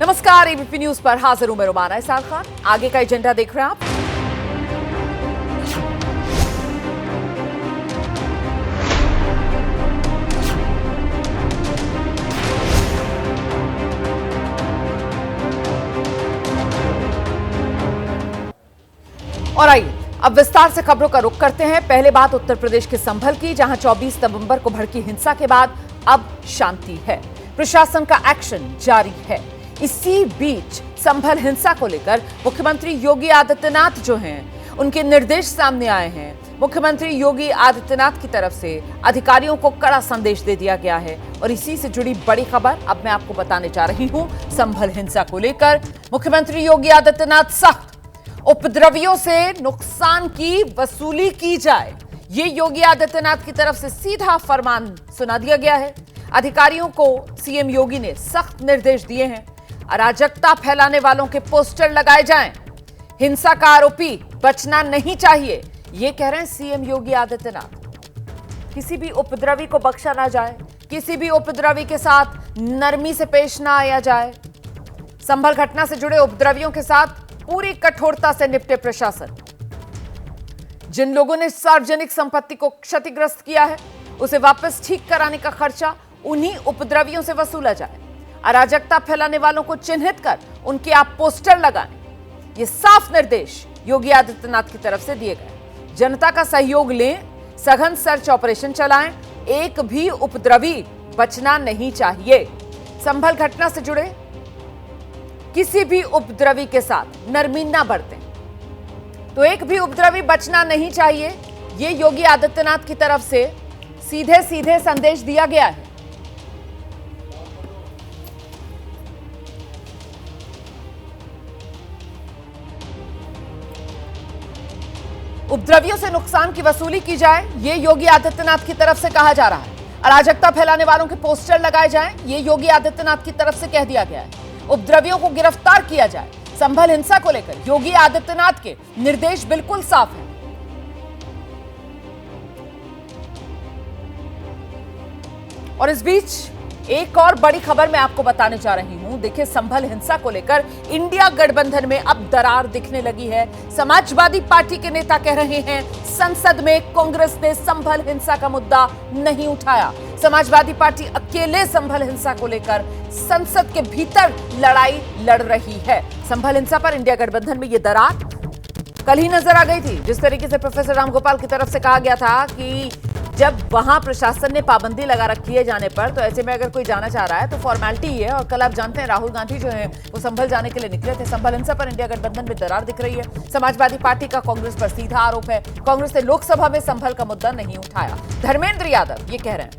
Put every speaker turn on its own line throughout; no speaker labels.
नमस्कार, ABP news पर हाजिर हूं मैं रुमाना इसाल खान। आगे का एजेंडा देख रहे हैं आप। और आइए अब विस्तार से खबरों का रुख करते हैं। पहले बात उत्तर प्रदेश के संभल की, जहां 24 नवंबर को भड़की हिंसा के बाद अब शांति है। प्रशासन का एक्शन जारी है। इसी बीच संभल हिंसा को लेकर मुख्यमंत्री योगी आदित्यनाथ जो हैं, उनके निर्देश सामने आए हैं। मुख्यमंत्री योगी आदित्यनाथ की तरफ से अधिकारियों को कड़ा संदेश दे दिया गया है और इसी से जुड़ी बड़ी खबर अब मैं आपको बताने जा रही हूं। संभल हिंसा को लेकर मुख्यमंत्री योगी आदित्यनाथ सख्त, उपद्रवियों से नुकसान की वसूली की जाए, ये योगी आदित्यनाथ की तरफ से सीधा फरमान सुना दिया गया है। अधिकारियों को सीएम योगी ने सख्त निर्देश दिए हैं। अराजकता फैलाने वालों के पोस्टर लगाए जाएं, हिंसा का आरोपी बचना नहीं चाहिए, ये कह रहे हैं सीएम योगी आदित्यनाथ। किसी भी उपद्रवी को बख्शा ना जाए, किसी भी उपद्रवी के साथ नरमी से पेश ना आया जाए। संभल घटना से जुड़े उपद्रवियों के साथ पूरी कठोरता से निपटे प्रशासन। जिन लोगों ने सार्वजनिक संपत्ति को क्षतिग्रस्त किया है, उसे वापस ठीक कराने का खर्चा उन्हीं उपद्रवियों से वसूला जाए। अराजकता फैलाने वालों को चिन्हित कर उनके आप पोस्टर लगाएं, ये साफ निर्देश योगी आदित्यनाथ की तरफ से दिए गए। जनता का सहयोग लें, सघन सर्च ऑपरेशन चलाएं, एक भी उपद्रवी बचना नहीं चाहिए। संभल घटना से जुड़े किसी भी उपद्रवी के साथ नरमी ना बरतें, तो एक भी उपद्रवी बचना नहीं चाहिए, ये योगी आदित्यनाथ की तरफ से सीधे सीधे संदेश दिया गया है। उपद्रवियों से नुकसान की वसूली की जाए, ये योगी आदित्यनाथ की तरफ से कहा जा रहा है। अराजकता फैलाने वालों के पोस्टर लगाए जाएं, ये योगी आदित्यनाथ की तरफ से कह दिया गया है। उपद्रवियों को गिरफ्तार किया जाए। संभल हिंसा को लेकर योगी आदित्यनाथ के निर्देश बिल्कुल साफ हैं। और इस बीच एक और बड़ी खबर मैं आपको बताने जा रही हूं। देखिए, संभल हिंसा को लेकर इंडिया गठबंधन में अब दरार दिखने लगी है। समाजवादी पार्टी के नेता कह रहे हैं संसद में कांग्रेस ने संभल हिंसा का मुद्दा नहीं उठाया। समाजवादी पार्टी अकेले संभल हिंसा को लेकर संसद के भीतर लड़ाई लड़ रही है। संभल हिंसा पर इंडिया गठबंधन में यह दरार कल ही नजर आ गई थी। जिस तरीके से प्रोफेसर रामगोपाल की तरफ से कहा गया था कि जब वहां प्रशासन ने पाबंदी लगा रखी है जाने पर, तो ऐसे में अगर कोई जाना चाह रहा है तो फॉर्मेलिटी ही है। और कल आप जानते हैं राहुल गांधी जो है वो संभल जाने के लिए निकले थे। संभल हिंसा पर इंडिया गठबंधन में दरार दिख रही है। समाजवादी पार्टी का कांग्रेस पर सीधा आरोप है, कांग्रेस ने लोकसभा में संभल का मुद्दा नहीं उठाया। धर्मेंद्र यादव ये कह रहे हैं,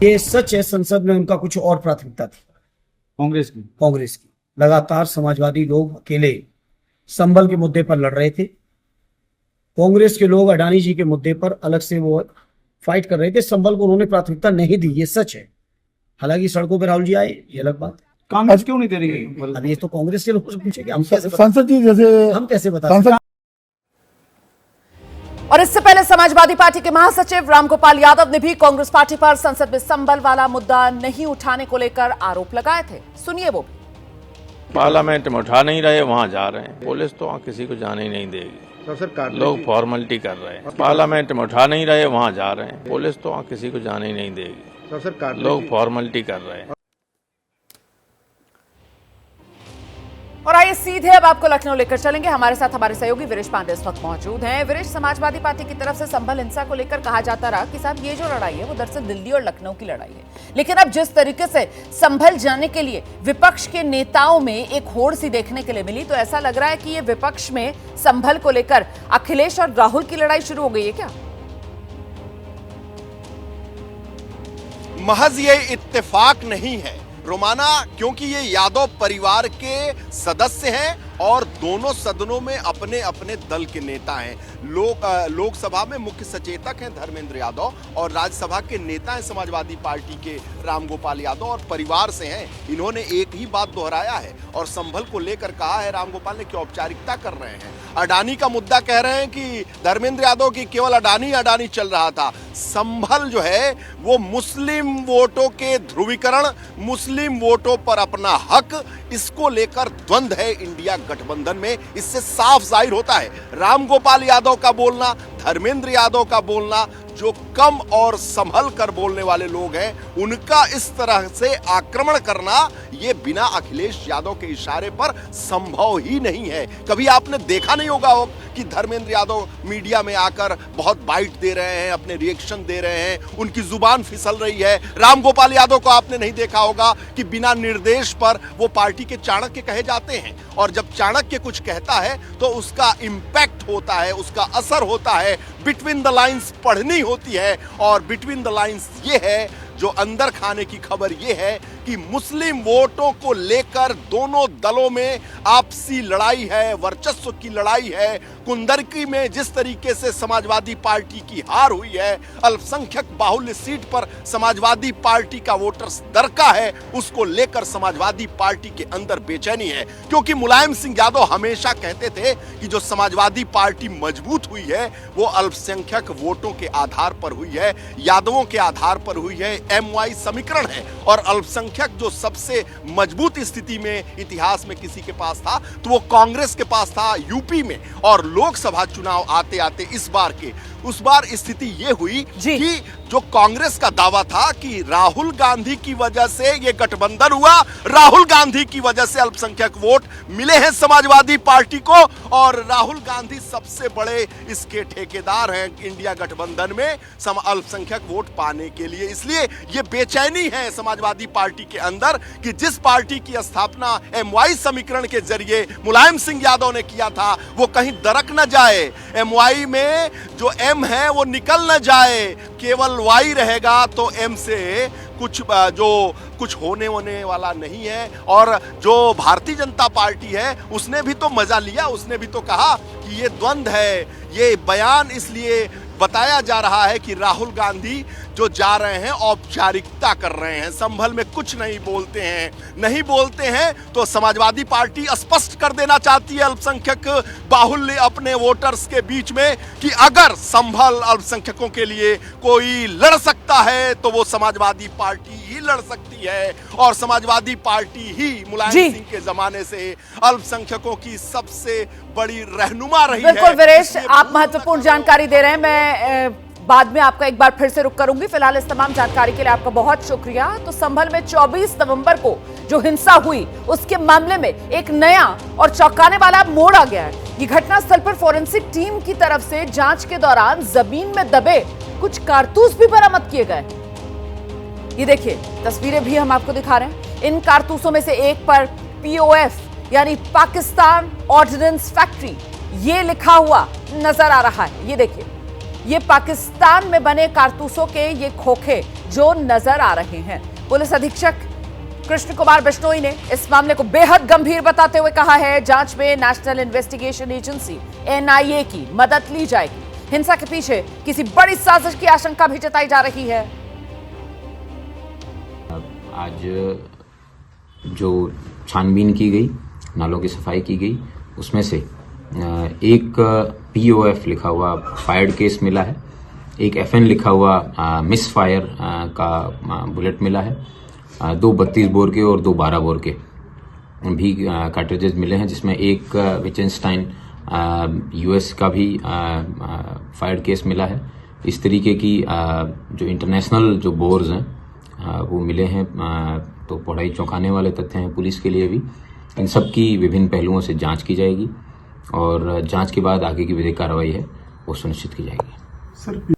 ये सच है, संसद में उनका कुछ और प्राथमिकता थी। कांग्रेस की लगातार समाजवादी लोग अकेले संभल के मुद्दे पर लड़ रहे थे। कांग्रेस के लोग अडानी जी के मुद्दे पर अलग से वो फाइट कर रहे थे। संभल को उन्होंने प्राथमिकता नहीं दी, ये सच है। हालांकि सड़कों पर राहुल जी आए, ये अलग बात।
कांग्रेस क्यों नहीं दे रही है?
अब ये तो कांग्रेस के लोग से पूछेंगे, हम कैसे
संसद जी जैसे
हम कैसे बता सकते?
और इससे पहले समाजवादी पार्टी के महासचिव रामगोपाल यादव ने भी कांग्रेस पार्टी पर संसद में संभल वाला मुद्दा नहीं उठाने को लेकर आरोप लगाए थे। सुनिए वो भी।
पार्लियामेंट में उठा नहीं रहे, वहाँ जा रहे हैं। पुलिस तो वहाँ किसी को जाने ही नहीं देगी, लोग फॉर्मेलिटी कर रहे हैं। पार्लियामेंट में उठा नहीं रहे, वहाँ जा रहे हैं। पुलिस तो वहाँ किसी को जाने ही नहीं देगी, लोग फॉर्मेलिटी कर रहे हैं।
और आइए सीधे अब आपको लखनऊ लेकर चलेंगे। हमारे साथ हमारे सहयोगी वीरेश पांडे इस वक्त मौजूद हैं। वीरेश, समाजवादी पार्टी की तरफ से संभल हिंसा को लेकर कहा जाता रहा कि साहब ये जो लड़ाई है वो दरअसल दिल्ली और लखनऊ की लड़ाई है, लेकिन अब जिस तरीके से संभल जाने के लिए विपक्ष के नेताओं में एक होड़ सी देखने के लिए मिली, तो ऐसा लग रहा है कि ये विपक्ष में संभल को लेकर अखिलेश और राहुल की लड़ाई शुरू हो गई है क्या?
महज ये इत्तेफाक नहीं है रोमाना, क्योंकि ये यादव परिवार के सदस्य हैं और दोनों सदनों में अपने अपने दल के नेता हैं। लोकसभा में मुख्य सचेतक हैं धर्मेंद्र यादव और राज्यसभा के नेता हैं समाजवादी पार्टी के रामगोपाल यादव और परिवार से हैं। इन्होंने एक ही बात दोहराया है और संभल को लेकर कहा है रामगोपाल ने कि औपचारिकता कर रहे हैं। अडानी का मुद्दा कह रहे हैं कि धर्मेंद्र यादव की केवल अडानी चल रहा था। संभल जो है वो मुस्लिम वोटों के ध्रुवीकरण, मुस्लिम वोटों पर अपना हक, इसको लेकर द्वंद्व है इंडिया गठबंधन में। इससे साफ जाहिर होता है रामगोपाल यादव का बोलना, धर्मेंद्र यादव का बोलना, जो कम और संभल कर बोलने वाले लोग हैं उनका इस तरह से आक्रमण करना ये बिना अखिलेश यादव के इशारे पर संभव ही नहीं है। कभी आपने देखा नहीं होगा कि धर्मेंद्र यादव मीडिया में आकर बहुत बाइट दे रहे हैं, अपने रिएक्शन दे रहे हैं, उनकी जुबान फिसल रही है। रामगोपाल यादव को आपने नहीं देखा होगा कि बिना निर्देश पर वो पार्टी के चाणक्य कहे जाते हैं और जब चाणक्य कुछ कहता है तो उसका इंपैक्ट होता है, उसका असर होता है। बिटवीन द लाइंस पढ़नी होती है और बिटवीन द लाइंस ये है, जो अंदर खाने की खबर ये है कि मुस्लिम वोटों को लेकर दोनों दलों में आपसी लड़ाई है, वर्चस्व की लड़ाई है। कुंदरकी में जिस तरीके से समाजवादी पार्टी की हार हुई है, अल्पसंख्यक बाहुल्य सीट पर समाजवादी पार्टी का वोटर्स दरका है, उसको लेकर समाजवादी पार्टी के अंदर बेचैनी है। क्योंकि मुलायम सिंह यादव हमेशा कहते थे कि जो समाजवादी पार्टी मजबूत हुई है वो अल्पसंख्यक वोटों के आधार पर हुई है, यादवों के आधार पर हुई है, MY समीकरण है। और अल्पसंख्यक जो सबसे मजबूत स्थिति में इतिहास में किसी के पास था तो वो कांग्रेस के पास था यूपी में। और लोकसभा चुनाव आते आते उस बार स्थिति ये हुई कि जो कांग्रेस का दावा था कि राहुल गांधी की वजह से ये गठबंधन हुआ, राहुल गांधी की वजह से अल्पसंख्यक वोट मिले हैं समाजवादी पार्टी को और राहुल गांधी सबसे बड़े इसके ठेकेदार हैं इंडिया गठबंधन में अल्पसंख्यक वोट पाने के लिए। इसलिए ये बेचैनी है समाजवादी पार्टी के अंदर कि जिस पार्टी की स्थापना MY समीकरण के जरिए मुलायम सिंह यादव ने किया था वो कहीं दरक न जाए, MY में जो M है वो निकल न जाए, केवल Y रहेगा तो M से कुछ होने वाला नहीं है। और जो भारतीय जनता पार्टी है उसने भी तो मजा लिया, उसने भी तो कहा कि ये द्वंद्व है। ये बयान इसलिए बताया जा रहा है कि राहुल गांधी जो जा रहे हैं औपचारिकता कर रहे हैं, संभल में कुछ नहीं बोलते हैं तो समाजवादी पार्टी स्पष्ट कर देना चाहती है अल्पसंख्यक बाहुल्य अपने वोटर्स के बीच में कि अगर संभल अल्पसंख्यकों के लिए कोई लड़ सकता है तो वो समाजवादी पार्टी ही लड़ सकती है। और समाजवादी पार्टी ही मुलायम सिंह के जमाने से अल्पसंख्यकों की सबसे बड़ी रहनुमा रही है।
बिल्कुल वीरेश, आप महत्वपूर्ण जानकारी दे रहे हैं। मैं बाद में आपका एक बार फिर से रुक करूंगी। फिलहाल इस तमाम जानकारी के लिए आपका बहुत शुक्रिया। तो संभल में 24 नवंबर को जो हिंसा हुई उसके मामले में एक नया और चौंकाने वाला मोड़ आ गया है। ये घटनास्थल पर फोरेंसिक टीम की तरफ से जांच के दौरान जमीन में दबे कुछ कारतूस भी बरामद किए गए। ये देखिए तस्वीरें भी हम आपको दिखा रहे हैं। इन कारतूसों में से एक पर POF यानी पाकिस्तान ऑर्डिनेंस फैक्ट्री ये लिखा हुआ नजर आ रहा है। ये देखिए, ये पाकिस्तान में बने कारतूसों के ये खोखे जो नजर आ रहे हैं। पुलिस अधीक्षक कृष्ण कुमार बिश्नोई ने इस मामले को बेहद गंभीर बताते हुए कहा है जांच में नेशनल इन्वेस्टिगेशन एजेंसी NIA की मदद ली जाएगी। हिंसा के पीछे किसी बड़ी साजिश की आशंका भी जताई जा रही है।
आज जो छानबीन की गई, नालों की सफाई की गई, उसमें से एक POF लिखा हुआ फायर्ड केस मिला है, एक FN लिखा हुआ मिस फायर का बुलेट मिला है, 2 32 बोर के और 2 12 बोर के भी कार्ट्रिजेस मिले हैं, जिसमें एक विचेंस्टाइन US का भी फायर्ड केस मिला है। इस तरीके की जो इंटरनेशनल जो बोर्स हैं वो मिले हैं। तो बड़ा ही चौंकाने वाले तथ्य हैं पुलिस के लिए भी। इन सब की विभिन्न पहलुओं से जांच की जाएगी और जांच के बाद आगे की विधिक कार्रवाई है वो सुनिश्चित की जाएगी।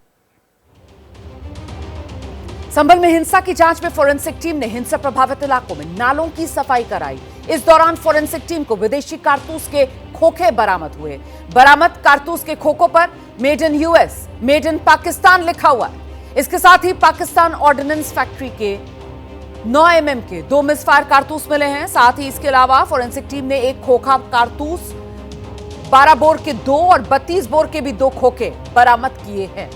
संभल में हिंसा की जांच में फोरेंसिक टीम ने हिंसा प्रभावित इलाकों में नालों की सफाई कराई। इस दौरान फोरेंसिक टीम को विदेशी कारतूस के खोखे बरामद हुए। बरामद कारतूस के खोखों पर made in US, made in Pakistan लिखा हुआ है। इसके साथ ही पाकिस्तान ऑर्डिनेंस फैक्ट्री के 9 mm के 2 मिसफायर कारतूस मिले हैं। साथ ही इसके अलावा फोरेंसिक टीम ने एक खोखा कारतूस 12 बोर के 2 और 32 बोर के भी 2 खोखे बरामद किए हैं।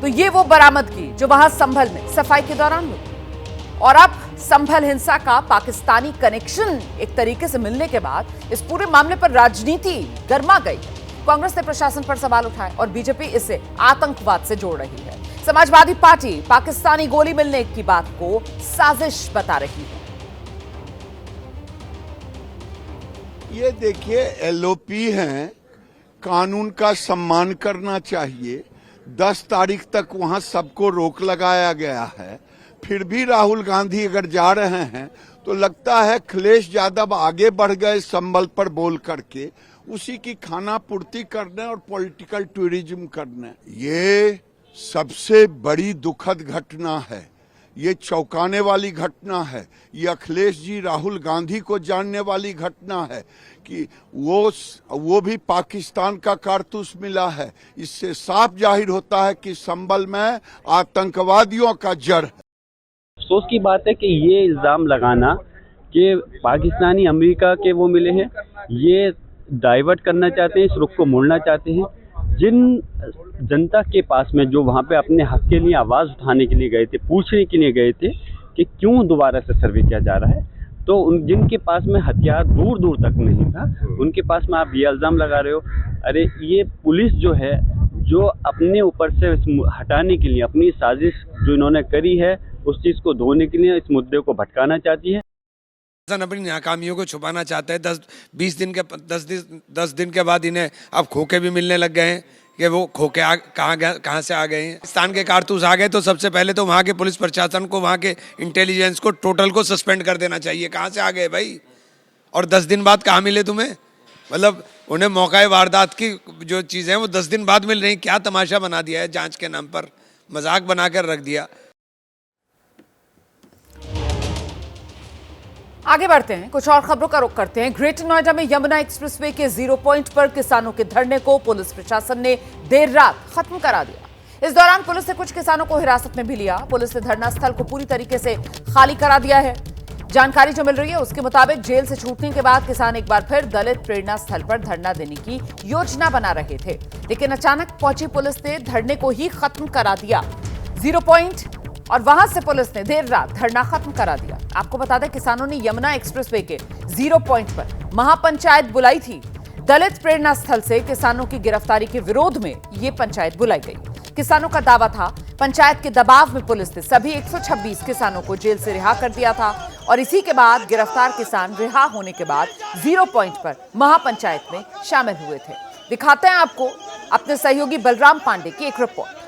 तो ये वो बरामदगी जो वहां संभल में सफाई के दौरान हुई। और अब संभल हिंसा का पाकिस्तानी कनेक्शन एक तरीके से मिलने के बाद इस पूरे मामले पर राजनीति गर्मा गई। कांग्रेस ने प्रशासन पर सवाल उठाए और बीजेपी इसे आतंकवाद से जोड़ रही है। समाजवादी पार्टी पाकिस्तानी गोली मिलने की बात को साजिश बता रही है।
ये देखिए, एलओपी हैं, कानून का सम्मान करना चाहिए। 10 तारीख तक वहां सबको रोक लगाया गया है, फिर भी राहुल गांधी अगर जा रहे हैं तो लगता है अखिलेश यादव आगे बढ़ गए संभल पर बोल करके, उसी की खाना पूर्ति करने और पॉलिटिकल टूरिज्म करने। ये सबसे बड़ी दुखद घटना है, ये चौंकाने वाली घटना है, ये अखिलेश जी राहुल गांधी को जानने वाली घटना है कि वो भी पाकिस्तान का कारतूस मिला है। इससे साफ जाहिर होता है कि संभल में आतंकवादियों का जड़ है।
अफसोस की बात है कि ये इल्ज़ाम लगाना कि पाकिस्तानी अमेरिका के वो मिले हैं, ये डाइवर्ट करना चाहते हैं, इस रुख को मोड़ना चाहते हैं। जिन जनता के पास में जो वहाँ पे अपने हक के लिए आवाज़ उठाने के लिए गए थे, पूछने के लिए गए थे कि क्यों दोबारा से सर्वे किया जा रहा है, तो उन जिनके पास में हथियार दूर दूर तक नहीं था, उनके पास में आप ये इल्ज़ाम लगा रहे हो। अरे ये पुलिस जो है, जो अपने ऊपर से हटाने के लिए अपनी साजिश जो इन्होंने करी है, उस चीज़ को धोने के लिए इस मुद्दे को भटकाना चाहती है।
अपनी नाकामियों को छुपाना चाहता है। 10 दिन के बाद इन्हें अब खोखे भी मिलने लग गए हैं कि वो खोखे कहाँ से आ गए हैं। पाकिस्तान के कारतूस आ गए तो सबसे पहले तो वहाँ के पुलिस प्रशासन को, वहाँ के इंटेलिजेंस को टोटल को सस्पेंड कर देना चाहिए। कहाँ से आ गए भाई? और 10 दिन बाद कहाँ मिले तुम्हें? मतलब उन्हें मौका वारदात की जो चीज़ें हैं वो 10 दिन बाद मिल रही। क्या तमाशा बना दिया है, जाँच के नाम पर मजाक बना कर रख दिया।
आगे बढ़ते हैं, कुछ और खबरों का रुख करते हैं। ग्रेटर नोएडा में यमुना एक्सप्रेसवे के 0 पॉइंट पर किसानों के धरने को पुलिस प्रशासन ने देर रात खत्म करा दिया। इस दौरान पुलिस ने कुछ किसानों को हिरासत में भी लिया। पुलिस ने धरना स्थल को पूरी तरीके से खाली करा दिया है। जानकारी जो मिल रही है उसके मुताबिक जेल से छूटने के बाद किसान एक बार फिर दलित प्रेरणा स्थल पर धरना देने की योजना बना रहे थे, लेकिन अचानक पहुंची पुलिस ने धरने को ही खत्म करा दिया। 0 पॉइंट और वहां से पुलिस ने देर रात धरना खत्म करा दिया। आपको बता दें, किसानों ने यमुना एक्सप्रेसवे के 0 पॉइंट पर महापंचायत बुलाई थी। दलित प्रेरणा स्थल से किसानों की गिरफ्तारी के विरोध में ये पंचायत बुलाई गई। किसानों का दावा था पंचायत के दबाव में पुलिस ने सभी 126 किसानों को जेल से रिहा कर दिया था और इसी के बाद गिरफ्तार किसान रिहा होने के बाद 0 पॉइंट पर महापंचायत में शामिल हुए थे। दिखाते हैं आपको अपने सहयोगी बलराम पांडे की एक रिपोर्ट।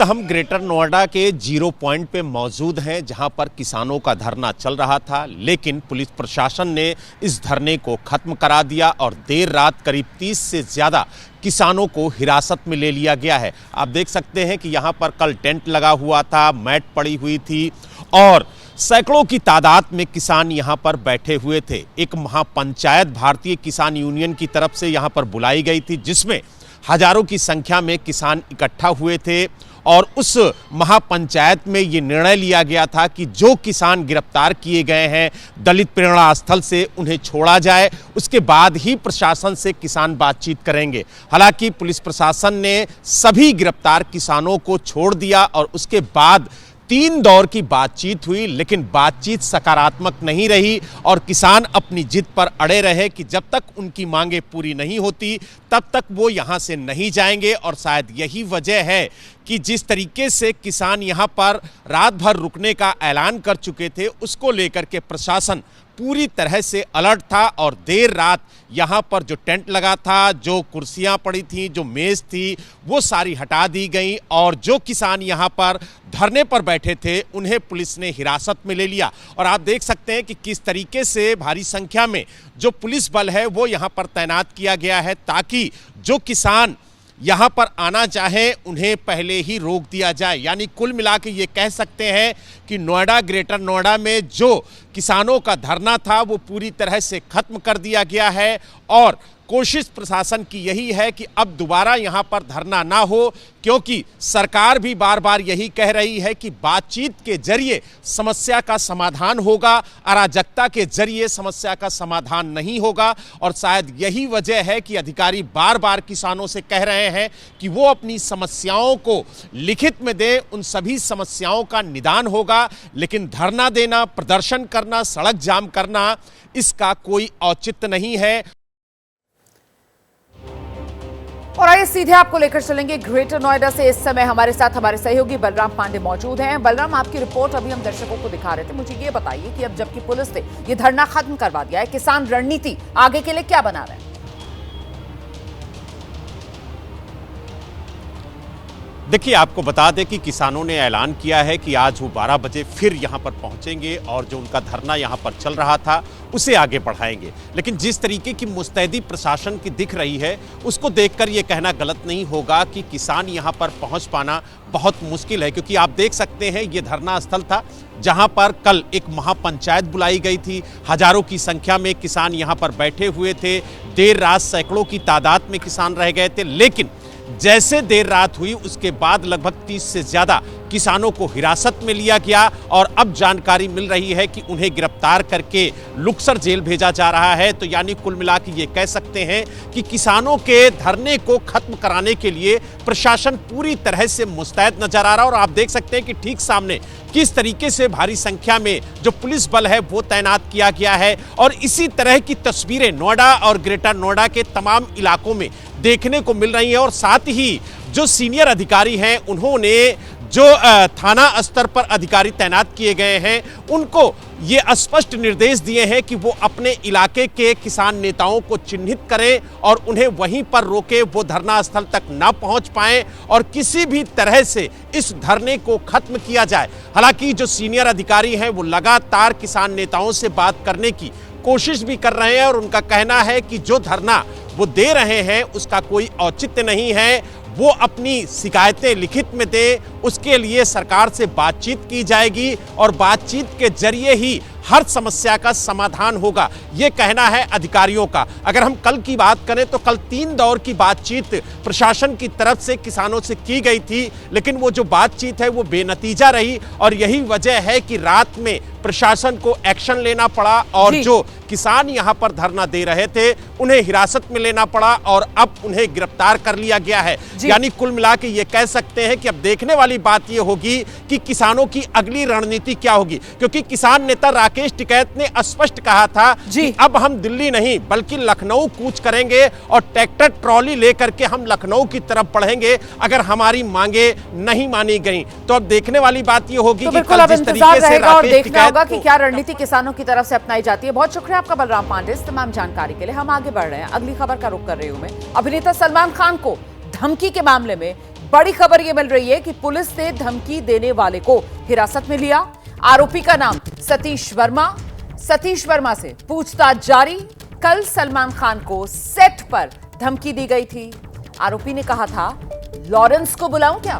हम ग्रेटर नोएडा के 0 पॉइंट पे मौजूद हैं, जहां पर किसानों का धरना चल रहा था, लेकिन पुलिस प्रशासन ने इस धरने को खत्म करा दिया और देर रात करीब 30 से ज़्यादा किसानों को हिरासत में ले लिया गया है। आप देख सकते हैं कि यहां पर कल टेंट लगा हुआ था, मैट पड़ी हुई थी और सैकड़ों की तादाद में किसान यहां पर बैठे हुए थे। एक महापंचायत भारतीय किसान यूनियन की तरफ से यहां पर बुलाई गई थी, जिसमें हजारों की संख्या में किसान इकट्ठा हुए थे और उस महापंचायत में ये निर्णय लिया गया था कि जो किसान गिरफ्तार किए गए हैं दलित प्रेरणा स्थल से, उन्हें छोड़ा जाए। उसके बाद ही प्रशासन से किसान बातचीत करेंगे। हालांकि पुलिस प्रशासन ने सभी गिरफ्तार किसानों को छोड़ दिया और उसके बाद 3 दौर की बातचीत हुई, लेकिन बातचीत सकारात्मक नहीं रही और किसान अपनी जिद पर अड़े रहे कि जब तक उनकी मांगें पूरी नहीं होती तब तक वो यहाँ से नहीं जाएंगे। और शायद यही वजह है कि जिस तरीके से किसान यहाँ पर रात भर रुकने का ऐलान कर चुके थे, उसको लेकर के प्रशासन पूरी तरह से अलर्ट था और देर रात यहाँ पर जो टेंट लगा था, जो कुर्सियाँ पड़ी थी, जो मेज़ थी, वो सारी हटा दी गई और जो किसान यहाँ पर धरने पर बैठे थे उन्हें पुलिस ने हिरासत में ले लिया। और आप देख सकते हैं कि किस तरीके से भारी संख्या में जो पुलिस बल है वो यहाँ पर तैनात किया गया है, ताकि जो किसान यहाँ पर आना चाहे उन्हें पहले ही रोक दिया जाए। यानी कुल मिला के ये कह सकते हैं कि नोएडा, ग्रेटर नोएडा में जो किसानों का धरना था वो पूरी तरह से खत्म कर दिया गया है और कोशिश प्रशासन की यही है कि अब दोबारा यहां पर धरना ना हो, क्योंकि सरकार भी बार बार यही कह रही है कि बातचीत के जरिए समस्या का समाधान होगा, अराजकता के जरिए समस्या का समाधान नहीं होगा। और शायद यही वजह है कि अधिकारी बार बार किसानों से कह रहे हैं कि वो अपनी समस्याओं को लिखित में दें, उन सभी समस्याओं का निदान होगा। लेकिन धरना देना, प्रदर्शन करना, सड़क जाम करना, इसका कोई औचित्य नहीं है।
और आइए सीधे आपको लेकर चलेंगे ग्रेटर नोएडा से। इस समय हमारे साथ हमारे सहयोगी बलराम पांडे मौजूद हैं। बलराम, आपकी रिपोर्ट अभी हम दर्शकों को दिखा रहे थे, मुझे ये बताइए कि अब जबकि पुलिस ने ये धरना खत्म करवा दिया है, किसान रणनीति आगे के लिए क्या बना रहे हैं?
देखिए, आपको बता दें कि किसानों ने ऐलान किया है कि आज वो 12 बजे फिर यहाँ पर पहुँचेंगे और जो उनका धरना यहाँ पर चल रहा था उसे आगे बढ़ाएंगे। लेकिन जिस तरीके की मुस्तैदी प्रशासन की दिख रही है, उसको देखकर ये कहना गलत नहीं होगा कि किसान यहाँ पर पहुँच पाना बहुत मुश्किल है, क्योंकि आप देख सकते हैं ये धरना स्थल था जहाँ पर कल एक महापंचायत बुलाई गई थी। हजारों की संख्या में किसान यहाँ पर बैठे हुए थे। देर रात सैकड़ों की तादाद में किसान रह गए थे, लेकिन जैसे देर रात हुई उसके बाद लगभग 30 से ज्यादा किसानों को हिरासत में लिया गया और अब जानकारी मिल रही है कि उन्हें गिरफ्तार करके लुक्सर जेल भेजा जा रहा है। तो यानी कुल मिला के ये कह सकते हैं कि किसानों के धरने को खत्म कराने के लिए प्रशासन पूरी तरह से मुस्तैद नजर आ रहा है। और आप देख सकते हैं कि ठीक सामने किस तरीके से भारी संख्या में जो पुलिस बल है वो तैनात किया गया है। और इसी तरह की तस्वीरें नोएडा और ग्रेटर नोएडा के तमाम इलाकों में देखने को मिल रही है। और साथ ही जो सीनियर अधिकारी हैं, उन्होंने जो थाना स्तर पर अधिकारी तैनात किए गए हैं, उनको ये स्पष्ट निर्देश दिए हैं कि वो अपने इलाके के किसान नेताओं को चिन्हित करें और उन्हें वहीं पर रोके, वो धरना स्थल तक ना पहुंच पाएं और किसी भी तरह से इस धरने को खत्म किया जाए। हालांकि जो सीनियर अधिकारी हैं वो लगातार किसान नेताओं से बात करने की कोशिश भी कर रहे हैं और उनका कहना है कि जो धरना वो दे रहे हैं उसका कोई औचित्य नहीं है, वो अपनी शिकायतें लिखित में दे, उसके लिए सरकार से बातचीत की जाएगी और बातचीत के जरिए ही हर समस्या का समाधान होगा, ये कहना है अधिकारियों का। अगर हम कल की बात करें तो कल 3 दौर की बातचीत प्रशासन की तरफ से किसानों से की गई थी, लेकिन वो जो बातचीत है वो बेनतीजा रही और यही वजह है कि रात में प्रशासन को एक्शन लेना पड़ा और जो किसान यहाँ पर धरना दे रहे थे उन्हें हिरासत में लेना पड़ा और अब उन्हें गिरफ्तार कर लिया गया है। यानी कुल मिला के ये कह सकते हैं कि अब देखने वाली बात ये होगी कि किसानों की अगली रणनीति क्या होगी, क्योंकि किसान नेता राकेश टिकैत ने स्पष्ट कहा था कि अब हम दिल्ली नहीं बल्कि लखनऊ कूच करेंगे और ट्रैक्टर ट्रॉली लेकर के हम लखनऊ की तरफ बढ़ेंगे अगर हमारी मांगे नहीं मानी गई। तो अब देखने वाली बात ये होगी कि कल जिस तरीके से राकेश टिकैत
होगा कि क्या रणनीति किसानों की तरफ से अपनाई जाती है। बहुत शुक्रिया आपका बलराम पांडे इस तमाम जानकारी के लिए। हम आगे बढ़ रहे हैं, अगली खबर का रुख कर रही हूं मैं। अभिनेता सलमान खान को धमकी के मामले में बड़ी खबर यह मिल रही है कि पुलिस ने धमकी देने वाले को हिरासत में लिया। आरोपी का नाम सतीश वर्मा से पूछताछ जारी। कल सलमान खान को सेट पर धमकी दी गई थी। आरोपी ने कहा था, लॉरेंस को बुलाऊं क्या?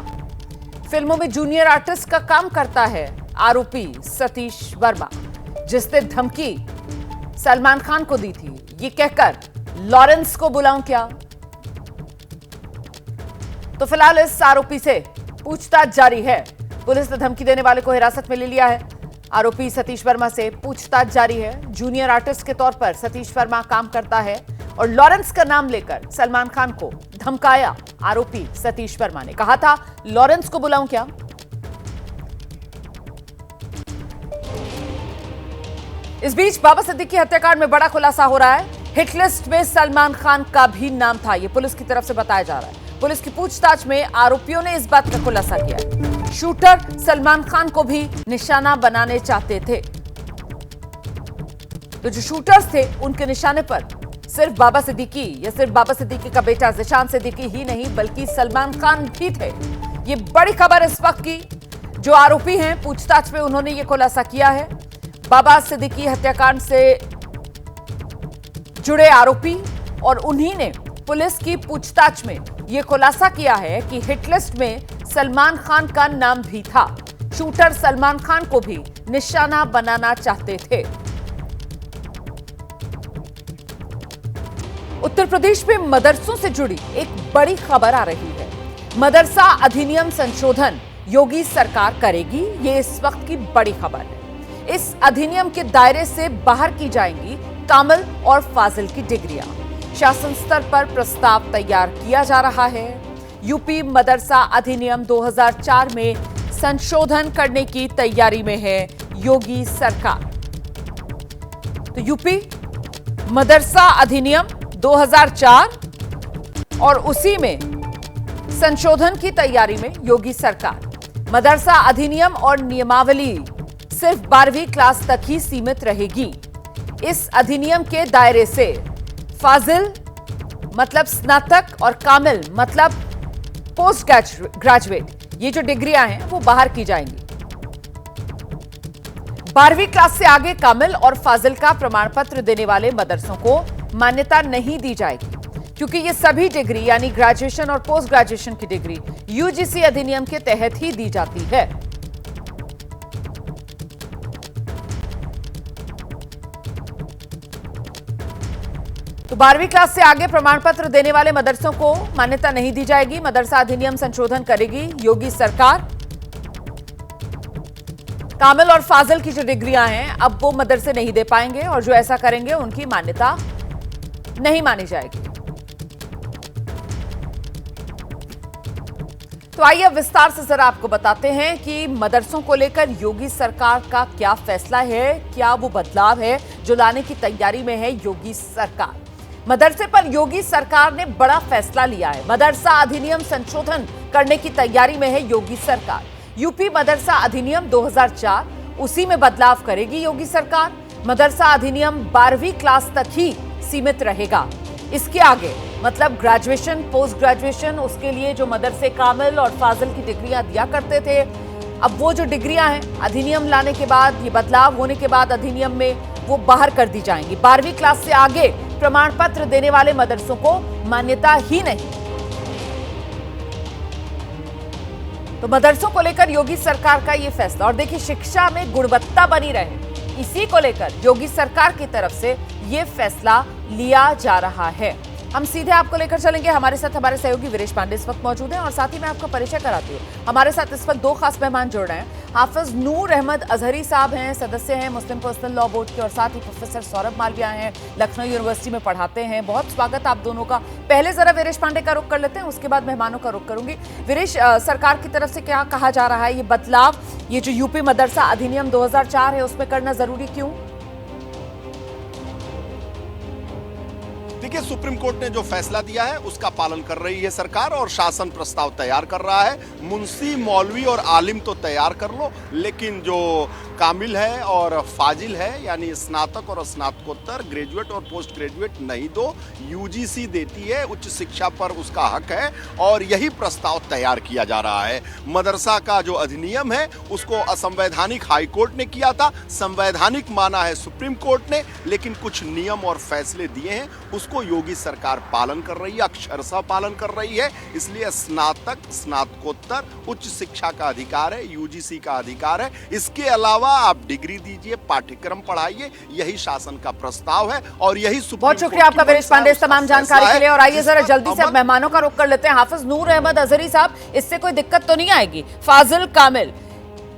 फिल्मों में जूनियर आर्टिस्ट का काम करता है आरोपी सतीश वर्मा, जिसने धमकी सलमान खान को दी थी, ये कहकर लॉरेंस को बुलाऊं क्या? तो फिलहाल इस आरोपी से पूछताछ जारी है। पुलिस ने धमकी देने वाले को हिरासत में ले लिया है। आरोपी सतीश वर्मा से पूछताछ जारी है। जूनियर आर्टिस्ट के तौर पर सतीश वर्मा काम करता है और लॉरेंस का नाम लेकर सलमान खान को धमकाया आरोपी सतीश वर्मा ने। कहा था, लॉरेंस को बुलाऊं क्या? इस बीच बाबा सिद्दीकी हत्याकांड में बड़ा खुलासा हो रहा है। हिट लिस्ट में सलमान खान का भी नाम था, यह पुलिस की तरफ से बताया जा रहा है। पुलिस की पूछताछ में आरोपियों ने इस बात का खुलासा किया। शूटर सलमान खान को भी निशाना बनाने चाहते थे। तो जो शूटर्स थे उनके निशाने पर सिर्फ बाबा सिद्दीकी या सिर्फ बाबा सिद्दीकी का बेटा जिशान सिद्दीकी ही नहीं बल्कि सलमान खान भी थे। ये बड़ी खबर इस वक्त की। जो आरोपी हैं, पूछताछ में उन्होंने ये खुलासा किया है। बाबा सिद्दीकी हत्याकांड से जुड़े आरोपी और उन्हीं ने पुलिस की पूछताछ में यह खुलासा किया है कि हिटलिस्ट में सलमान खान का नाम भी था। शूटर सलमान खान को भी निशाना बनाना चाहते थे। उत्तर प्रदेश में मदरसों से जुड़ी एक बड़ी खबर आ रही है। मदरसा अधिनियम संशोधन योगी सरकार करेगी, ये इस वक्त की बड़ी खबर है। इस अधिनियम के दायरे से बाहर की जाएंगी कामिल और फाजिल की डिग्रियां। शासन स्तर पर प्रस्ताव तैयार किया जा रहा है। यूपी मदरसा अधिनियम 2004 में संशोधन करने की तैयारी में है योगी सरकार। तो यूपी मदरसा अधिनियम 2004 और उसी में संशोधन की तैयारी में योगी सरकार। मदरसा अधिनियम और नियमावली सिर्फ 12वीं क्लास तक ही सीमित रहेगी। इस अधिनियम के दायरे से फाजिल मतलब स्नातक और कामिल मतलब पोस्ट ग्रेजुएट, ये जो डिग्रियां हैं वो बाहर की जाएंगी। 12वीं क्लास से आगे कामिल और फाजिल का प्रमाण पत्र देने वाले मदरसों को मान्यता नहीं दी जाएगी, क्योंकि ये सभी डिग्री यानी ग्रेजुएशन और पोस्ट ग्रेजुएशन की डिग्री यूजीसी अधिनियम के तहत ही दी जाती है। तो 12वीं क्लास से आगे प्रमाण पत्र देने वाले मदरसों को मान्यता नहीं दी जाएगी। मदरसा अधिनियम संशोधन करेगी योगी सरकार। कामिल और फाजिल की जो डिग्रियां हैं अब वो मदरसे नहीं दे पाएंगे और जो ऐसा करेंगे उनकी मान्यता नहीं मानी जाएगी। तो आइए अब विस्तार से जरा आपको बताते हैं कि मदरसों को लेकर योगी सरकार का क्या फैसला है, क्या वो बदलाव है जो लाने की तैयारी में है योगी सरकार। मदरसे पर योगी सरकार ने बड़ा फैसला लिया है। मदरसा अधिनियम संशोधन करने की तैयारी में है योगी सरकार। यूपी मदरसा अधिनियम 2004, उसी में बदलाव करेगी योगी सरकार। मदरसा अधिनियम 12वीं क्लास तक ही सीमित रहेगा। इसके आगे मतलब ग्रेजुएशन, पोस्ट ग्रेजुएशन, उसके लिए जो मदरसे कामिल और फाजिल की डिग्रियां दिया करते थे, अब वो जो डिग्रियां हैं अधिनियम लाने के बाद, ये बदलाव होने के बाद अधिनियम में वो बाहर कर दी जाएंगी। 12वीं क्लास से आगे प्रमाण पत्र देने वाले मदरसों को मान्यता ही नहीं। तो मदरसों को लेकर योगी सरकार का ये फैसला। और देखिए, शिक्षा में गुणवत्ता बनी रहे, इसी को लेकर योगी सरकार की तरफ से ये फैसला लिया जा रहा है। हम सीधे आपको लेकर चलेंगे। हमारे साथ हमारे सहयोगी वीरेश पांडे इस वक्त मौजूद हैं और साथ ही मैं आपको परिचय कराती हूँ। हमारे साथ इस वक्त दो खास मेहमान जुड़ रहे हैं। हाफिज नूर अहमद अजहरी साहब हैं, सदस्य हैं मुस्लिम पर्सनल लॉ बोर्ड के, और साथ ही प्रोफेसर सौरभ मालविया हैं, लखनऊ यूनिवर्सिटी में पढ़ाते हैं। बहुत स्वागत आप दोनों का। पहले जरा वीरेश पांडे का रुख कर लेते हैं, उसके बाद मेहमानों का रुख करूंगी। वीरेश, सरकार की तरफ से क्या कहा जा रहा है? ये बदलाव, ये जो यूपी मदरसा अधिनियम 2004 है उसमें करना जरूरी क्यों?
देखिए, सुप्रीम कोर्ट ने जो फैसला दिया है उसका पालन कर रही है सरकार और शासन प्रस्ताव तैयार कर रहा है। मुंशी, मौलवी और आलिम तो तैयार कर लो, लेकिन जो कामिल है और फाजिल है यानी स्नातक और स्नातकोत्तर, ग्रेजुएट और पोस्ट ग्रेजुएट नहीं दो। यूजीसी देती है, उच्च शिक्षा पर उसका हक है और यही प्रस्ताव तैयार किया जा रहा है। मदरसा का जो अधिनियम है उसको असंवैधानिक हाई कोर्ट ने किया था, संवैधानिक माना है सुप्रीम कोर्ट ने, लेकिन कुछ नियम और फैसले दिए हैं उसको योगी सरकार पालन कर रही है, अक्षरशः पालन कर रही है। इसलिए स्नातक, स्नातकोत्तर, उच्च शिक्षा का अधिकार है, यूजीसी का अधिकार है। इसके अलावा आप डिग्री दीजिए, पाठ्यक्रम पढ़ाइए, यही शासन का प्रस्ताव है और यही सुप्रीम
बहुत शुक्रिया आपका वीरेश पांडे इस तमाम जानकारी के लिए। और आइए जरा जल्दी से मेहमानों का रुख कर लेते हैं। हाफिज नूर अहमद अजहरी साहब, इससे कोई दिक्कत तो नहीं आएगी? फाजिल, कामिल,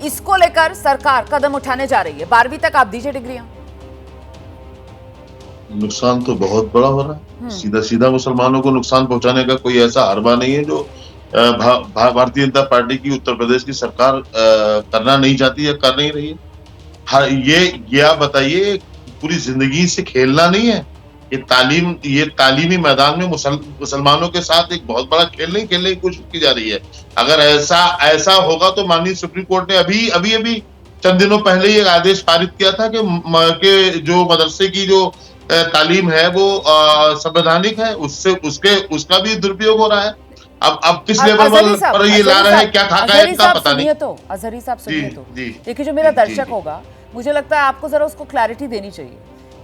इसको लेकर सरकार कदम उठाने जा रही है। 12वीं तक आप दीजिए डिग्रियां।
नुकसान तो बहुत बड़ा हो रहा है। सीधा सीधा मुसलमानों को नुकसान पहुंचाने का कोई ऐसा हरबा नहीं है जो भारतीय जनता पार्टी की उत्तर प्रदेश की सरकार करना नहीं चाहती है, कर नहीं रही है। ये आप बताइए, पूरी जिंदगी से खेलना नहीं है ये तालीमी मैदान में मुसलमानों के साथ एक बहुत बड़ा खेल नहीं खेलने की कोशिश की जा रही है। अगर ऐसा होगा तो माननीय सुप्रीम कोर्ट ने अभी चंद दिनों पहले ही एक आदेश पारित किया था कि जो मदरसे की जो तालीम है वो संवैधानिक है, उसका भी दुरुपयोग हो रहा है। अब किस लेवल पर ये ला रहे हैं, क्या खाका है इतना पता नहीं।
तो अजहरी साहब सुनिए तो, देखिए जो मेरा दर्शक होगा, मुझे लगता है आपको जरा उसको क्लैरिटी देनी चाहिए,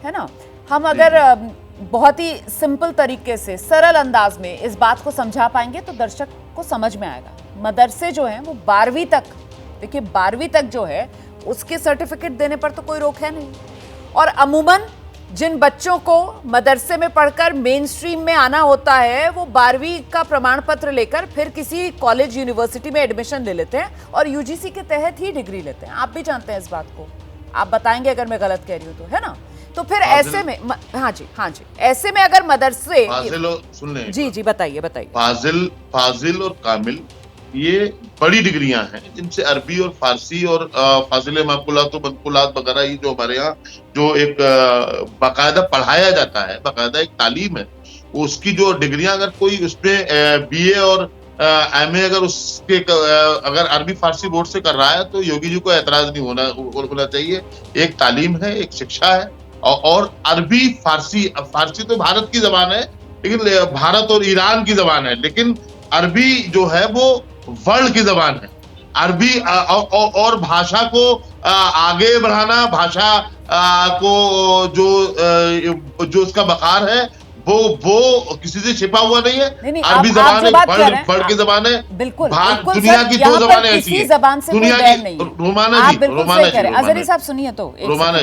है ना। हम अगर बहुत ही सिंपल तरीके से, सरल अंदाज में इस बात को समझा पाएंगे तो दर्शक को समझ में आएगा। मदरसे जो हैं वो 12वीं तक, देखिए 12वीं तक जो है उसके सर्टिफिकेट देने पर तो कोई रोक है नहीं। और अमूमन जिन बच्चों को मदरसे में पढ़कर मेन स्ट्रीम में आना होता है वो 12वीं का प्रमाण पत्र लेकर फिर किसी कॉलेज यूनिवर्सिटी में एडमिशन ले लेते हैं और यूजीसी के तहत ही डिग्री लेते हैं। आप भी जानते हैं इस बात को, आप बताएंगे अगर मैं गलत कह रही हूं तो, है ना? तो फिर ऐसे में हाँ जी, ऐसे में अगर मदरसे
सुन लें,
जी बताइए।
फाजिल और कामिल ये बड़ी डिग्रियां हैं जिनसे अरबी और फारसी और फाजिल माकुलात और मनकुलात वगैरह ये जो हमारे यहाँ जो एक बाकायदा पढ़ाया जाता है, बाकायदा एक तालीम है, उसकी जो डिग्रियां अगर कोई उसमें बीए और एमए अगर उसके अगर अरबी फारसी बोर्ड से कर रहा है तो योगी जी को एतराज नहीं होना चाहिए। एक तालीम है, एक शिक्षा है और अरबी फारसी तो भारत की जबान है, लेकिन भारत और ईरान की जबान है, लेकिन अरबी जो है वो वर्ल्ड की जबान है। अरबी और भाषा को आगे बढ़ाना, भाषा को जो उसका बकार है वो किसी से छिपा हुआ नहीं है। अरबी जबान है, वर्ल्ड की जबान है,
बिल्कुल
दुनिया की दो जबानें ऐसी है, दुनिया की रोमाना जी
अजहरी साहब सुनिए तो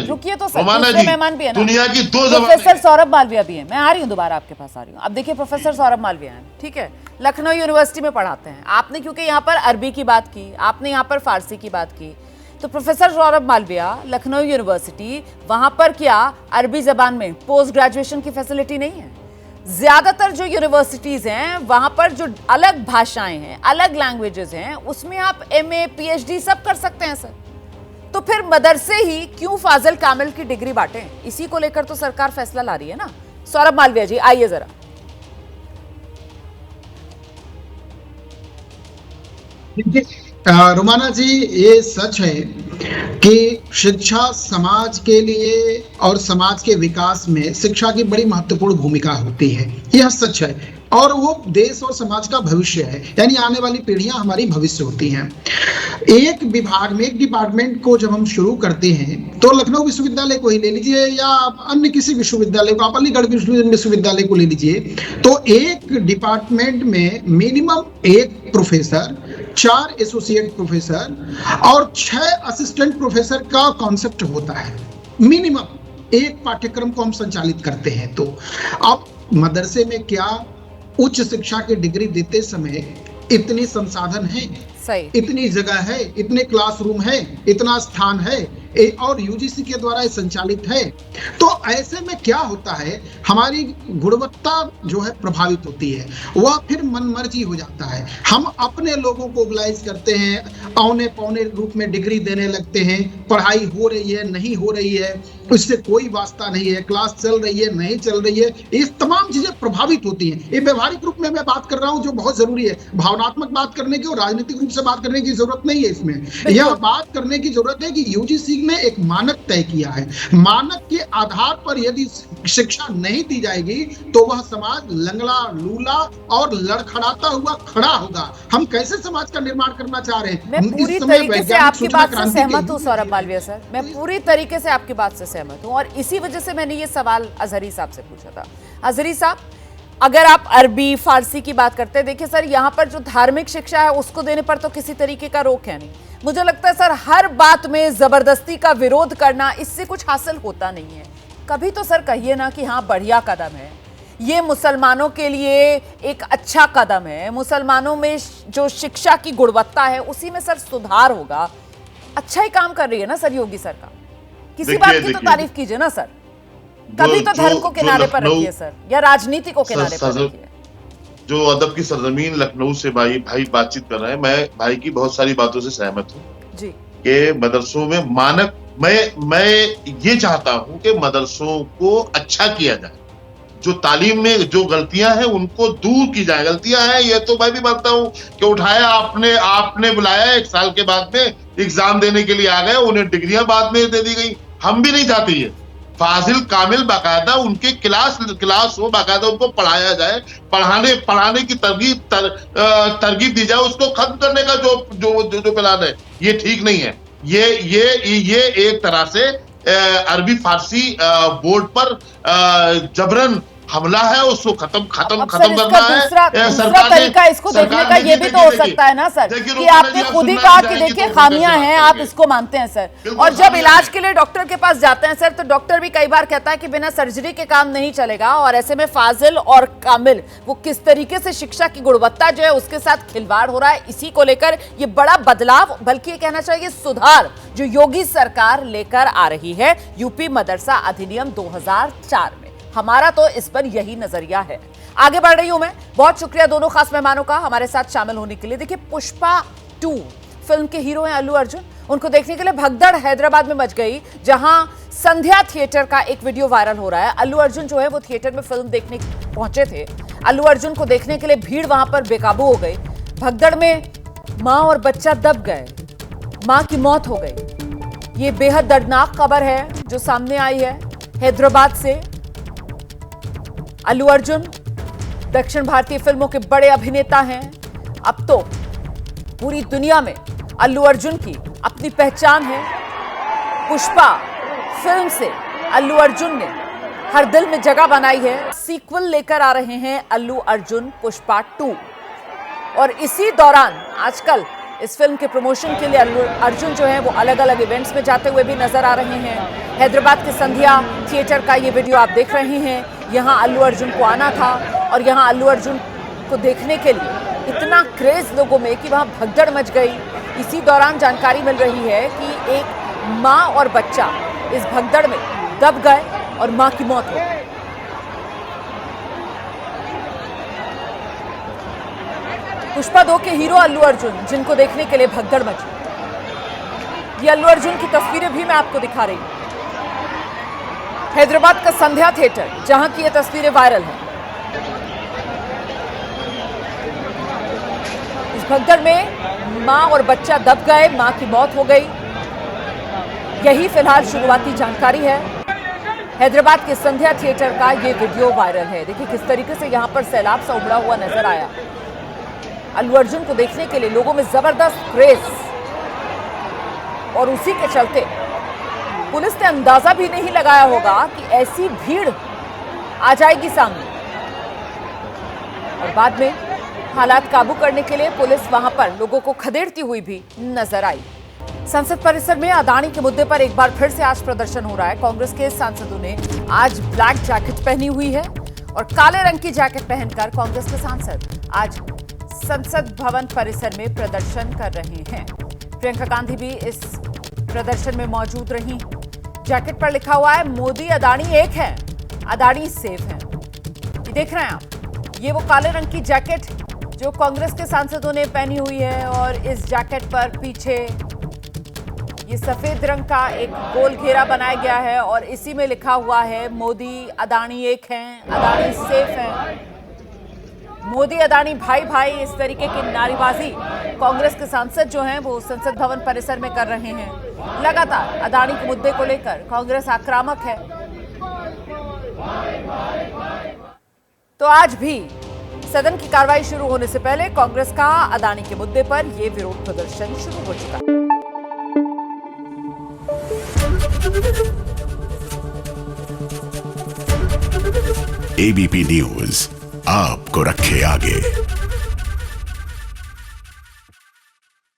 रुकिए तो मेहमान भी है ना,
दुनिया की दो जबानें।
प्रोफेसर सौरभ मालविया भी है, मैं आ रही हूँ दोबारा आपके पास आ रही हूँ। अब देखिए प्रोफेसर सौरभ मालविया है, ठीक है, लखनऊ यूनिवर्सिटी में पढ़ाते हैं आपने, क्योंकि यहाँ पर अरबी की बात की आपने, यहाँ पर फारसी की बात की, तो प्रोफेसर सौरभ मालविया लखनऊ यूनिवर्सिटी, वहां पर क्या अरबी जबान में पोस्ट ग्रेजुएशन की फैसिलिटी नहीं है? ज्यादातर जो यूनिवर्सिटीज हैं वहां पर जो अलग भाषाएं हैं, अलग लैंग्वेजेस हैं, उसमें आप एमए पीएचडी सब कर सकते हैं सर। तो फिर मदरसे ही क्यों फाजिल कामिल की डिग्री बांटे? इसी को लेकर तो सरकार फैसला ला रही है ना। सौरभ मालविया जी आइए जरा।
रोमाना जी, ये सच है कि शिक्षा समाज के लिए और समाज के विकास में शिक्षा की बड़ी महत्वपूर्ण भूमिका होती है, यह सच है। और वो देश और समाज का भविष्य है, यानी आने वाली पीढ़ियां हमारी भविष्य होती हैं। एक विभाग में, एक डिपार्टमेंट को जब हम शुरू करते हैं तो लखनऊ विश्वविद्यालय को ही ले लीजिए या अन्य किसी विश्वविद्यालय को, आप अलीगढ़ विश्वविद्यालय को ले लीजिए, तो एक डिपार्टमेंट में मिनिमम एक प्रोफेसर, 4 एसोसिएट प्रोफेसर और 6 असिस्टेंट प्रोफेसर का कॉन्सेप्ट होता है मिनिमम एक पाठ्यक्रम को हम संचालित करते हैं। तो अब मदरसे में क्या उच्च शिक्षा की डिग्री देते समय इतनी संसाधन है, इतनी जगह है, इतने क्लासरूम है, इतना स्थान है और यूजीसी के द्वारा संचालित है, तो ऐसे में क्या होता है, हमारी गुणवत्ता जो है प्रभावित होती है, वह फिर मनमर्जी हो जाता है। हम अपने लोगों को मोबिलाइज करते हैं, औने पौने रूप में डिग्री देने लगते हैं, पढ़ाई हो रही है नहीं हो रही है उससे कोई वास्ता नहीं है, क्लास चल रही है नहीं चल रही है, ये तमाम चीजें प्रभावित होती हैं। ये व्यवहारिक रूप में मैं बात कर रहा हूं जो बहुत जरूरी है, भावनात्मक बात करने की और राजनीतिक रूप से बात करने की जरूरत नहीं है। इसमें यह बात करने की जरूरत है कि यूजीसी ने एक मानक तय किया है, मानक के आधार पर यदि शिक्षा नहीं दी जाएगी तो वह समाज लंगड़ा लूला और लड़खड़ाता हुआ खड़ा होगा। हम कैसे समाज का निर्माण करना चाह रहे हैं?
मैं पूरी तरीके से आपकी बात से सहमत हूं सौरभ मालविया सर, मैं पूरी तरीके से आपकी बात से सहमत हूं और इसी वजह से मैंने ये सवाल अजहरी साहब से पूछा था। अजहरी साहब, अगर आप अरबी फारसी की बात करते हैं, देखिए सर यहाँ पर जो धार्मिक शिक्षा है उसको देने पर तो किसी तरीके का रोक है नहीं। मुझे लगता है सर हर बात में जबरदस्ती का विरोध करना, इससे कुछ हासिल होता नहीं है। कभी तो सर कहिए ना कि हाँ बढ़िया कदम है, ये मुसलमानों के लिए एक अच्छा कदम है, मुसलमानों में जो शिक्षा की गुणवत्ता है उसी में सर सुधार होगा। अच्छा ही काम कर रही है ना सर योगी सरकार, किसी बात की तो तारीफ कीजिए ना सर। कभी तो धर्म को किनारे पर रखिए सर, या राजनीति को किनारे पर रखिए।
जो अदब की सरजमीन लखनऊ से भाई बातचीत कर रहे हैं, मैं भाई की बहुत सारी बातों से सहमत हूँ जी कि मदरसों में मानक, मैं ये चाहता हूँ कि मदरसों को अच्छा किया जाए, जो तालीम में जो गलतियां हैं उनको दूर की जाए। गलतियां हैं ये तो मैं भी मानता हूँ कि उठाया आपने बुलाया, 1 साल के बाद में एग्जाम देने के लिए आ गए, उन्हें डिग्रियां बाद में दे दी गई। हम भी नहीं चाहते ये फाजिल कामिल बाकायदा उनके क्लास हो, बाकायदा उनको पढ़ाया जाए, पढ़ाने की तरगीब दी जाए, उसको खत्म करने का जो प्लान है ये ठीक नहीं है। ये एक तरह से अरबी फारसी बोर्ड पर जबरन हमला है उसको खत्म
अब सर,
करना
इसका
है।
दूसरा तरीका इसको देखने का ये भी तो हो सकता है ना सर, कि आपने खुद ही कहा कि देखिए खामियां हैं, आप इसको मानते हैं सर, और जब इलाज के लिए डॉक्टर के पास जाते हैं सर, तो डॉक्टर भी कई बार कहता है कि बिना सर्जरी के काम नहीं चलेगा, और ऐसे में फाजिल और कामिल वो किस तरीके से शिक्षा की गुणवत्ता जो है उसके साथ खिलवाड़ हो रहा है, इसी को लेकर ये बड़ा बदलाव, बल्कि ये कहना चाहिए सुधार, जो योगी सरकार लेकर आ रही है यूपी मदरसा अधिनियम 2004 में। हमारा तो इस पर यही नजरिया है। आगे बढ़ रही हूं मैं। बहुत शुक्रिया दोनों खास मेहमानों का हमारे साथ शामिल होने के लिए। देखिए, पुष्पा 2 फिल्म के हीरो हैं अल्लू अर्जुन। उनको देखने के लिए भगदड़ हैदराबाद में मच गई, जहां संध्या थिएटर का एक वीडियो वायरल हो रहा है। अल्लू अर्जुन जो है वो थिएटर में फिल्म देखने पहुंचे थे। अल्लू अर्जुन को देखने के लिए भीड़ वहां पर बेकाबू हो गई। भगदड़ में मां और बच्चा दब गए, मां की मौत हो गई। ये बेहद दर्दनाक खबर है जो सामने आई है हैदराबाद से। अल्लू अर्जुन दक्षिण भारतीय फिल्मों के बड़े अभिनेता हैं। अब तो पूरी दुनिया में अल्लू अर्जुन की अपनी पहचान है। पुष्पा फिल्म से अल्लू अर्जुन ने हर दिल में जगह बनाई है। सीक्वल लेकर आ रहे हैं अल्लू अर्जुन पुष्पा 2, और इसी दौरान आजकल इस फिल्म के प्रमोशन के लिए अल्लू अर्जुन जो है वो अलग अलग इवेंट्स में जाते हुए भी नजर आ रहे हैं। हैदराबाद के संध्या थिएटर का ये वीडियो आप देख रहे हैं। यहाँ अल्लू अर्जुन को आना था, और यहाँ अल्लू अर्जुन को देखने के लिए इतना क्रेज लोगों में कि वहाँ भगदड़ मच गई। इसी दौरान जानकारी मिल रही है कि एक माँ और बच्चा इस भगदड़ में दब गए और माँ की मौत हो गई। पुष्पा 2 के हीरो अल्लू अर्जुन, जिनको देखने के लिए भगदड़ मची। ये अल्लू अर्जुन की तस्वीरें भी मैं आपको दिखा रही हूं। हैदराबाद का संध्या थिएटर, जहां की ये तस्वीरें वायरल हैं। इस भगदड़ में मां और बच्चा दब गए, मां की मौत हो गई। यही फिलहाल शुरुआती जानकारी है। हैदराबाद के संध्या थिएटर का ये वीडियो वायरल है। देखिए किस तरीके से यहां पर सैलाब सा उमड़ा हुआ नजर आया। अल्लू अर्जुन को देखने के लिए लोगों में जबरदस्त क्रेज, और उसी के चलते पुलिस ने अंदाजा भी नहीं लगाया होगा कि ऐसी भीड़ आ जाएगी सामने, और बाद में हालात काबू करने के लिए पुलिस वहां पर लोगों को खदेड़ती हुई भी नजर आई। संसद परिसर में अदानी के मुद्दे पर एक बार फिर से आज प्रदर्शन हो रहा है। कांग्रेस के सांसदों ने आज ब्लैक जैकेट पहनी हुई है, और काले रंग की जैकेट पहनकर कांग्रेस के सांसद आज संसद भवन परिसर में प्रदर्शन कर रहे हैं। प्रियंका गांधी भी इस प्रदर्शन में मौजूद रही। जैकेट पर लिखा हुआ है, मोदी अदानी एक है, अदानी सेफ है। ये देख रहे हैं आप, ये वो काले रंग की जैकेट जो कांग्रेस के सांसदों ने पहनी हुई है, और इस जैकेट पर पीछे ये सफेद रंग का एक गोल घेरा बनाया गया है, और इसी में लिखा हुआ है, मोदी अदानी एक हैं, अदानी सेफ है। मोदी अदानी भाई भाई, इस तरीके की नारेबाजी कांग्रेस के सांसद जो हैं वो संसद भवन परिसर में कर रहे हैं। लगातार अदानी के मुद्दे को लेकर कांग्रेस आक्रामक है। तो आज भी सदन की कार्रवाई शुरू होने से पहले कांग्रेस का अदानी के मुद्दे पर यह विरोध प्रदर्शन शुरू हो चुका है।
एबीपी न्यूज आपको रखे आगे।